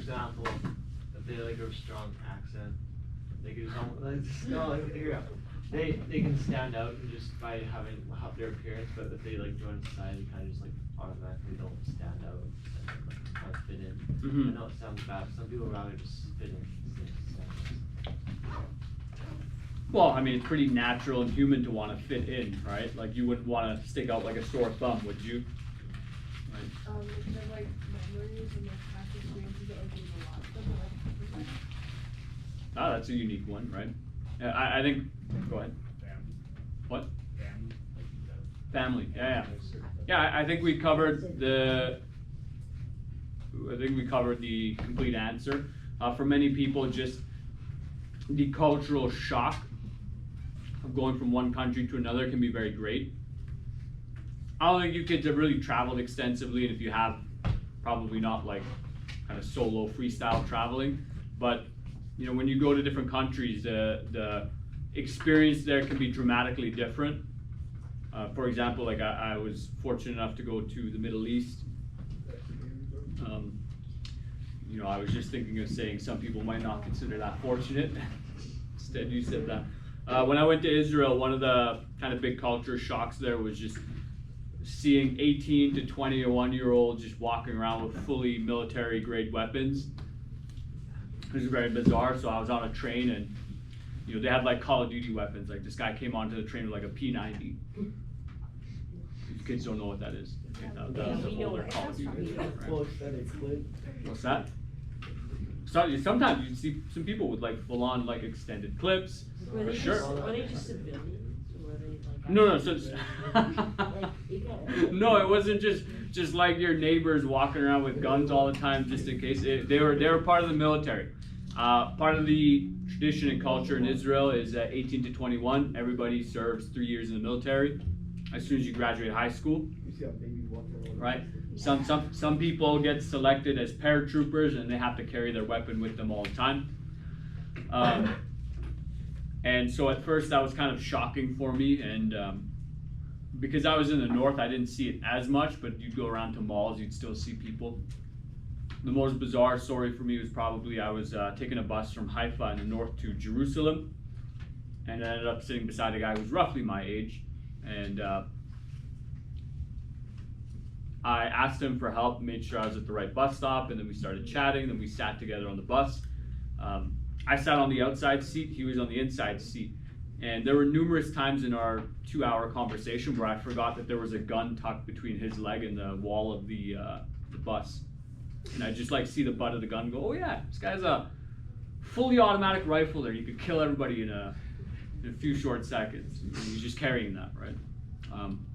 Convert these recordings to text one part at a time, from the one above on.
example, if they like a strong accent, they can they can stand out and just by having their appearance, but if they like join society, kind of just like automatically don't stand out and like kind of fit in. Mm-hmm. I know it sounds bad, but some people rather just fit in. Well, I mean, it's pretty natural and human to want to fit in, right? Like, you wouldn't want to stick out like a sore thumb, would you? Right. Because of, like, memories and, like, past experiences that, like, mean a lot to them, like, Ah, that's a unique one, right? I think, go ahead. What? Family, yeah. Yeah, I think we covered the complete answer. For many people, just the cultural shock of going from one country to another can be very great. I don't think you kids have really traveled extensively, and if you have, probably not like kind of solo freestyle traveling, but you know, when you go to different countries, the experience there can be dramatically different. For example, like I was fortunate enough to go to the Middle East. You know, I was just thinking of saying some people might not consider that fortunate. Instead, you said that. When I went to Israel, one of the kind of big culture shocks there was just seeing 18 to 21-year-olds just walking around with fully military grade weapons. It was very bizarre. So I was on a train and, you know, they had like Call of Duty weapons. Like this guy came onto the train with like a P90. You kids don't know what that is. Okay, that's the older Call of Duty. Right? What's that? So, sometimes you see some people with like full on like extended clips. Were For they sure. just, were they just civilians? Or were they like No, so Like, no, it wasn't just like your neighbors walking around with guns all the time just in case. They were part of the military. Part of the tradition and culture in Israel is 18 to 21. Everybody serves 3 years in the military as soon as you graduate high school. Right? Some people get selected as paratroopers and they have to carry their weapon with them all the time. And so at first that was kind of shocking for me, and because I was in the north, I didn't see it as much, but you'd go around to malls, you'd still see people. The most bizarre story for me was probably I was taking a bus from Haifa in the north to Jerusalem, and I ended up sitting beside a guy who was roughly my age, and I asked him for help, made sure I was at the right bus stop, and then we started chatting, then we sat together on the bus. I sat on the outside seat, he was on the inside seat. And there were numerous times in our 2-hour conversation where I forgot that there was a gun tucked between his leg and the wall of the bus. And I just like see the butt of the gun and go, oh yeah, this guy's a fully automatic rifle there. You could kill everybody in a few short seconds. And he's just carrying that, right?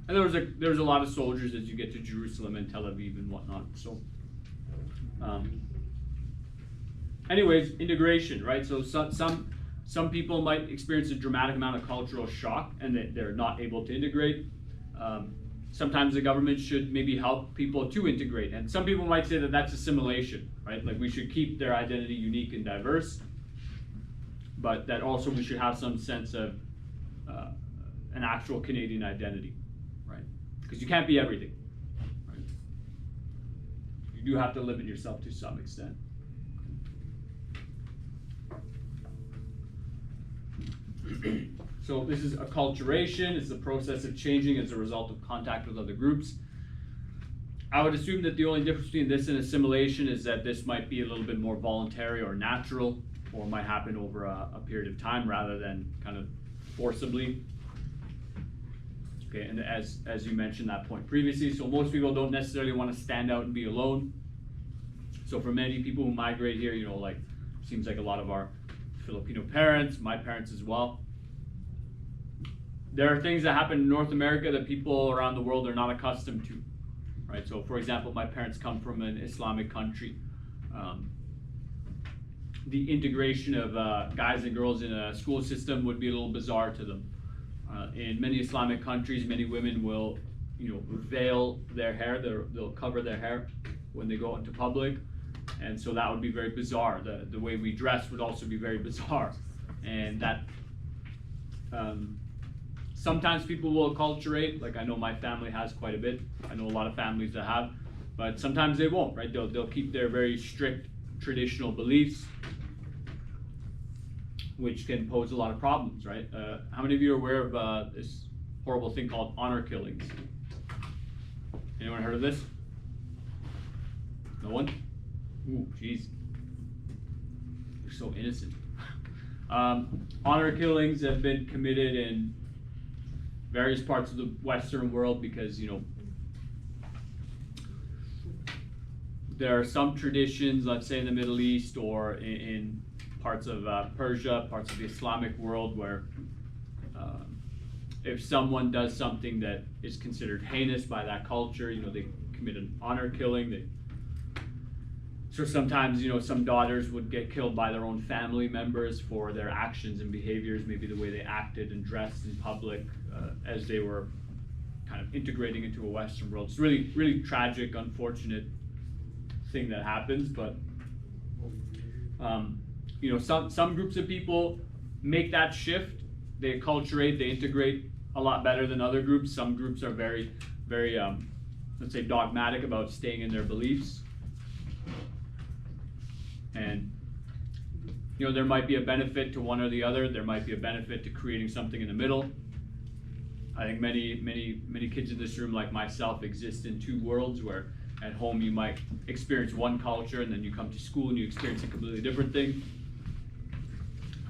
And there was a lot of soldiers as you get to Jerusalem and Tel Aviv and whatnot. So, anyways, integration, right? So some people might experience a dramatic amount of cultural shock and that they're not able to integrate. Sometimes the government should maybe help people to integrate. And some people might say that that's assimilation, right? Like we should keep their identity unique and diverse, but that also we should have some sense of an actual Canadian identity, right? Because you can't be everything, right? You do have to limit yourself to some extent. So this is acculturation. It's the process of changing as a result of contact with other groups. I would assume that the only difference between this and assimilation is that this might be a little bit more voluntary or natural, or might happen over a period of time rather than kind of forcibly. Okay, and as you mentioned that point previously, so most people don't necessarily want to stand out and be alone. So for many people who migrate here, you know, like seems like a lot of our Filipino parents, my parents as well. There are things that happen in North America that people around the world are not accustomed to, right? So for example, my parents come from an Islamic country. The integration of guys and girls in a school system would be a little bizarre to them. In many Islamic countries, many women will, you know, veil their hair. They'll cover their hair when they go into public. And so that would be very bizarre. The way we dress would also be very bizarre. And that, sometimes people will acculturate, like I know my family has quite a bit. I know a lot of families that have, but sometimes they won't, right? They'll keep their very strict traditional beliefs, which can pose a lot of problems, right? How many of you are aware of this horrible thing called honor killings? Anyone heard of this? No one? Ooh, jeez. You're so innocent. Honor killings have been committed in various parts of the Western world because, you know, there are some traditions, let's say in the Middle East or in parts of Persia, parts of the Islamic world, where if someone does something that is considered heinous by that culture, you know, they commit an honor killing. So sometimes, you know, some daughters would get killed by their own family members for their actions and behaviors, maybe the way they acted and dressed in public as they were kind of integrating into a Western world. It's really, really tragic, unfortunate thing that happens, but you know, some groups of people make that shift. They acculturate, they integrate a lot better than other groups. Some groups are very, very, let's say, dogmatic about staying in their beliefs. And, you know, there might be a benefit to one or the other. There might be a benefit to creating something in the middle. I think many kids in this room, like myself, exist in two worlds where at home you might experience one culture and then you come to school and you experience a completely different thing.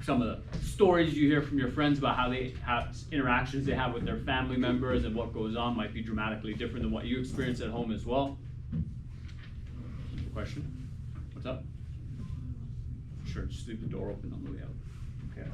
Some of the stories you hear from your friends about how they have interactions they have with their family members and what goes on might be dramatically different than what you experience at home as well. Question? What's up? Sure, just leave the door open on the way out. Okay.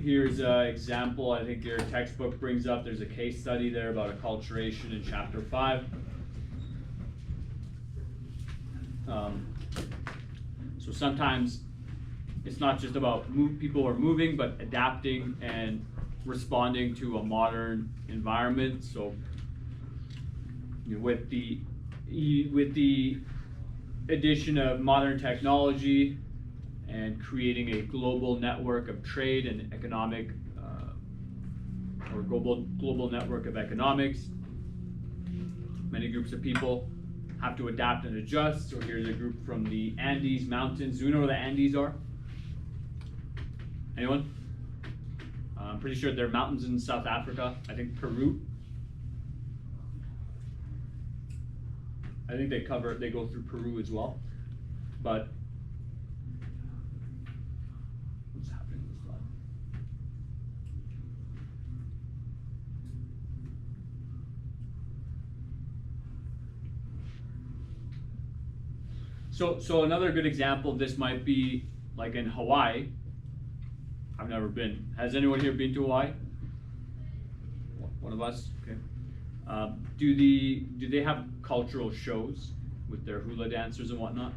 Here's an example I think your textbook brings up. There's a case study there about acculturation in chapter 5. So sometimes it's not just about people are moving, but adapting and responding to a modern environment. So you know, with the addition of modern technology and creating a global network of trade and economic, or global network of economics, many groups of people have to adapt and adjust. So here's a group from the Andes Mountains. Do you know where the Andes are? Anyone? I'm pretty sure there are mountains in South Africa. I think Peru. I think they go through Peru as well. But what's happening with this slide? So another good example of this might be like in Hawaii. I've never been. Has anyone here been to Hawaii? One of us? Okay. Do they have cultural shows with their hula dancers and whatnot?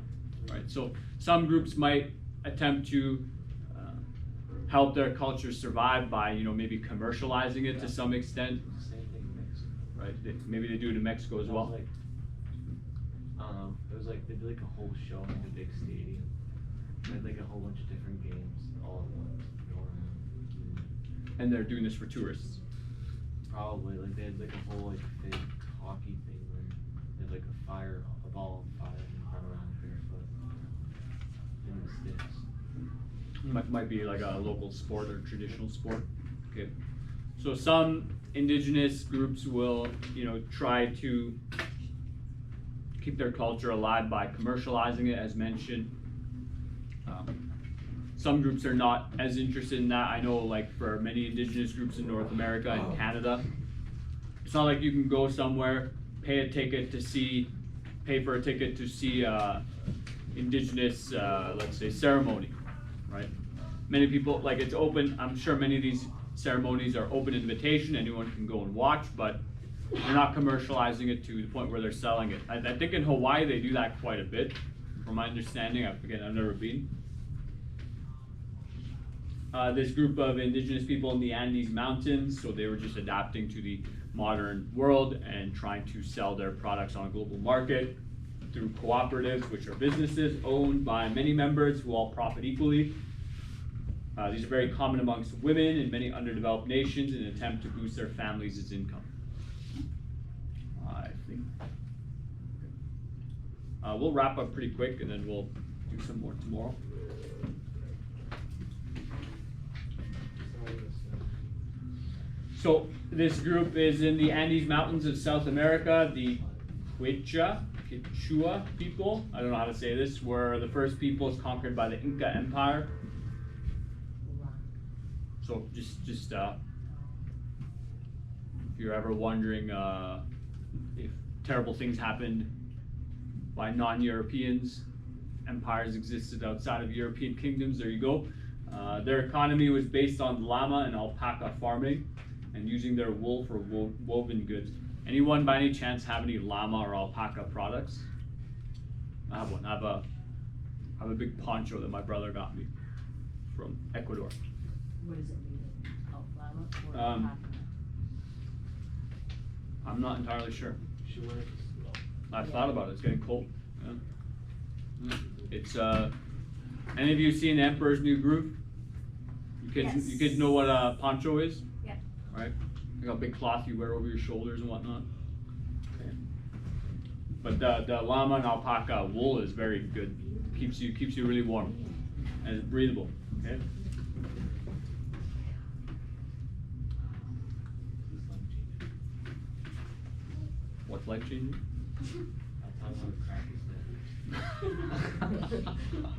Right. So some groups might attempt to help their culture survive by, you know, maybe commercializing it to some extent. Same thing in Mexico. Right. Maybe they do it in Mexico as well. It was like they did like a whole show in like a big stadium. They had like a whole bunch of different games all at once. And they're doing this for tourists. Probably, like they had like a whole like fake hockey thing where they had like a ball on fire and run around barefoot in the sticks. Might be like a local sport or traditional sport. Okay. So some indigenous groups will, you know, try to keep their culture alive by commercializing it, as mentioned. Some groups are not as interested in that. I know, like, for many indigenous groups in North America and Canada, it's not like you can go somewhere, pay for a ticket to see indigenous, let's say, ceremony, right? Many people, like, it's open. I'm sure many of these ceremonies are open invitation. Anyone can go and watch, but they're not commercializing it to the point where they're selling it. I think in Hawaii they do that quite a bit, from my understanding. Again, I've never been. This group of indigenous people in the Andes Mountains, so they were just adapting to the modern world and trying to sell their products on a global market. through cooperatives, which are businesses owned by many members who all profit equally. These are very common amongst women in many underdeveloped nations in an attempt to boost their families' income. I think. We'll wrap up pretty quick and then we'll do some more tomorrow. So this group is in the Andes Mountains of South America. The Quechua people, I don't know how to say this, were the first peoples conquered by the Inca Empire. So just if you're ever wondering if terrible things happened by non-Europeans, empires existed outside of European kingdoms, there you go. Their economy was based on llama and alpaca farming and using their wool for woven goods. Anyone by any chance have any llama or alpaca products? I have one. I have a big poncho that my brother got me from Ecuador. What is it made of? Llama or Um, alpaca? I'm not entirely sure. She wears I've thought about it. It's getting cold. Yeah. It's any of you seen The Emperor's New Groove? You kids know what a poncho is? Yeah. Right? Like a big cloth you wear over your shoulders and whatnot. Okay. But the llama and alpaca wool is very good. Keeps you really warm and it's breathable. Okay. What's life changing? I'll tell you what crack is dead.